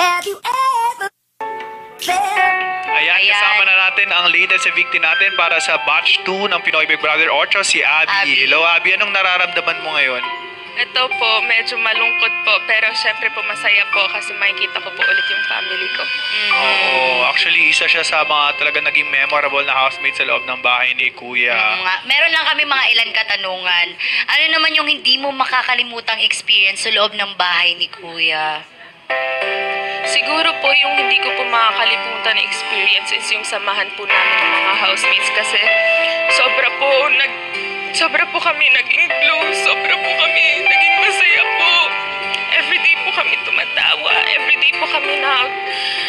Have you ever felt? Ayan, kasama na natin ang latest evictee natin para sa batch 2 ng Pinoy Big Brother 8, si Abby. Hello, Abby. Anong nararamdaman mo ngayon? Ito po, medyo malungkot po, pero syempre po masaya po kasi makikita ko po ulit yung family ko. Oo, actually, isa siya sa mga talaga naging memorable na housemate sa loob ng bahay ni Kuya. Meron lang kami mga ilan katanungan. Ano naman yung hindi mo makakalimutang experience sa loob ng bahay ni Kuya? Siguro po yung hindi ko po makakalimutan na experience is yung samahan po namin ng mga housemates kasi sobra po kami naging close, sobra po kami naging masaya po. Everyday po kami tumatawa, everyday po kami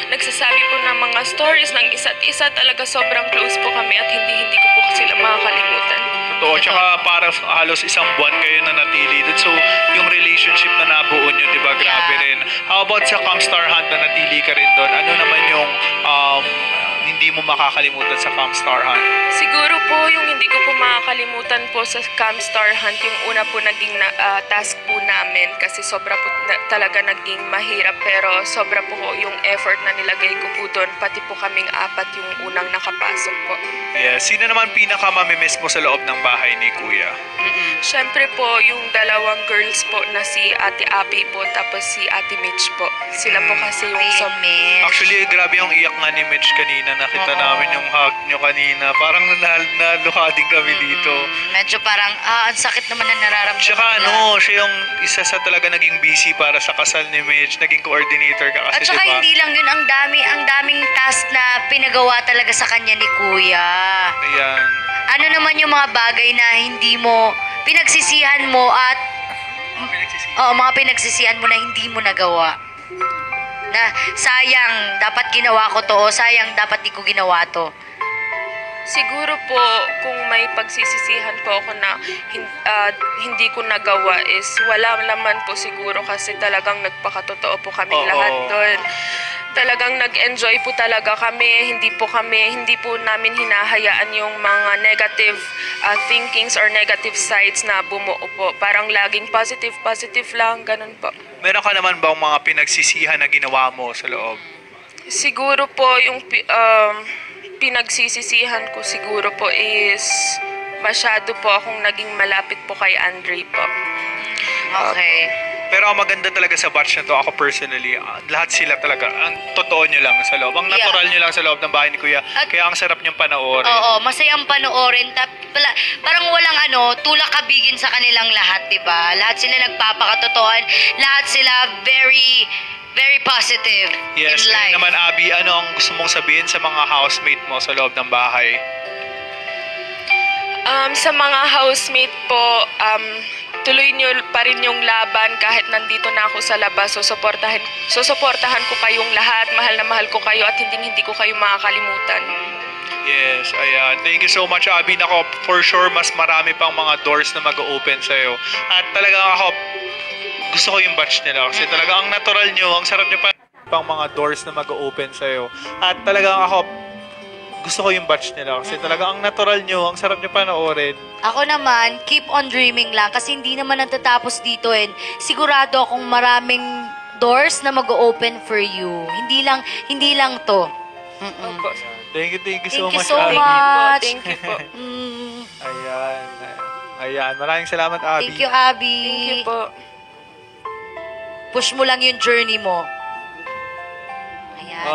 nagsasabi po ng mga stories ng isa't isa. Talaga sobrang close po kami at hindi ko po sila makakalimutan. Totoo, tsaka para halos isang buwan kayo na natili dun. So, yung relationship na nabuo nyo, di ba, grabe rin. How about sa Camstar Hunt na natili ka rin doon? Ano naman yung hindi mo makakalimutan sa Camstar Hunt? Siguro po yung hindi ko po makakalimutan po sa Camstar Hunt, yung una po naging task po namin kasi sobra po talaga naging mahirap, pero sobra po yung effort na nilagay ko po doon, pati po kaming apat yung unang nakapasok po. Yes. Sino naman pinaka-mamimiss mo sa loob ng bahay ni Kuya? Siyempre po yung dalawang girls po na si Ate Abby po tapos si Ate Mitch po. Sila po kasi yung Actually, grabe yung iyak nga ni Mitch kanina. Nakita namin yung hug nyo kanina. Parang naluha din kami dito. Medyo parang, ang sakit naman na nararamdaman. Tsaka siya yung isa sa talaga naging busy para sa kasal ni Mitch. Naging coordinator ka kasi, At saka diba? hindi lang yun, ang daming task na pinagawa talaga sa kanya ni Kuya. Ayan. Ano naman yung mga bagay na hindi mo, pinagsisihan mo at mga pinagsisihan mo na hindi mo nagawa? Na sayang, dapat ginawa ko to, o sayang, dapat di ko ginawa to. Siguro po kung may pagsisisihan po ako na hindi ko nagawa is wala naman po siguro kasi talagang nagpakatotoo po kami lahat doon. Talagang nag-enjoy po talaga kami, hindi po namin hinahayaan yung mga negative thinkings or negative sides na bumuo po. Parang laging positive lang, ganun po. Meron ka naman bang mga pinagsisihan na ginawa mo sa loob? Siguro po yung pinagsisisihan ko siguro po is masyado po akong naging malapit po kay Andre po. Okay. Pero ang maganda talaga sa batch na to, ako personally, lahat sila talaga, ang totoo nyo lang sa loob. Ang natural nyo lang sa loob ng bahay ni Kuya. Kaya ang sarap nyong panoorin. Oo, masayang panoorin. Parang walang tulak kabigin sa kanilang lahat, diba? Lahat sila nagpapakatotohan. Lahat sila very, very positive Yes, in life. naman Abby, ano ang gusto mong sabihin sa mga housemate mo sa loob ng bahay? Sa mga housemate po, tuloy nyo pa rin yung laban kahit nandito na ako sa labas. Susuportahan ko kayong lahat. Mahal na mahal ko kayo at hindi ko kayo makakalimutan. Yes, ayan. Thank you so much, Abby. Nako, for sure, mas marami pang mga doors na mag-open sa'yo. At talagang ako, gusto ko yung batch nila. Kasi talagang ang natural nyo, ang sarap nyo pang mga doors na mag-open sa'yo. At talagang ako, gusto ko yung batch nila. Kasi talagang ang natural nyo, ang sarap nyo panoorin. Ako naman, keep on dreaming lang kasi hindi naman natatapos dito and sigurado akong maraming doors na mag-open for you. Hindi lang to. Opo. Thank you so Thank you much, so Abby. much. Thank you po. Ayan. Ayan. Maraming salamat, Abby. Thank you, Abby. Thank you po. Push mo lang yung journey mo. Ayan.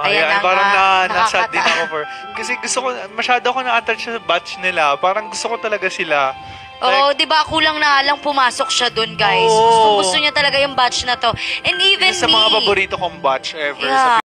Ayan, na parang nga. nasad din ako kasi gusto ko, masyado ako na-attach sa batch nila. Parang gusto ko talaga sila. Oo, di ba kulang na lang pumasok siya doon, guys. Oo. Gusto niya talaga yung batch na to. And even Isa sa mga paborito kong batch ever sa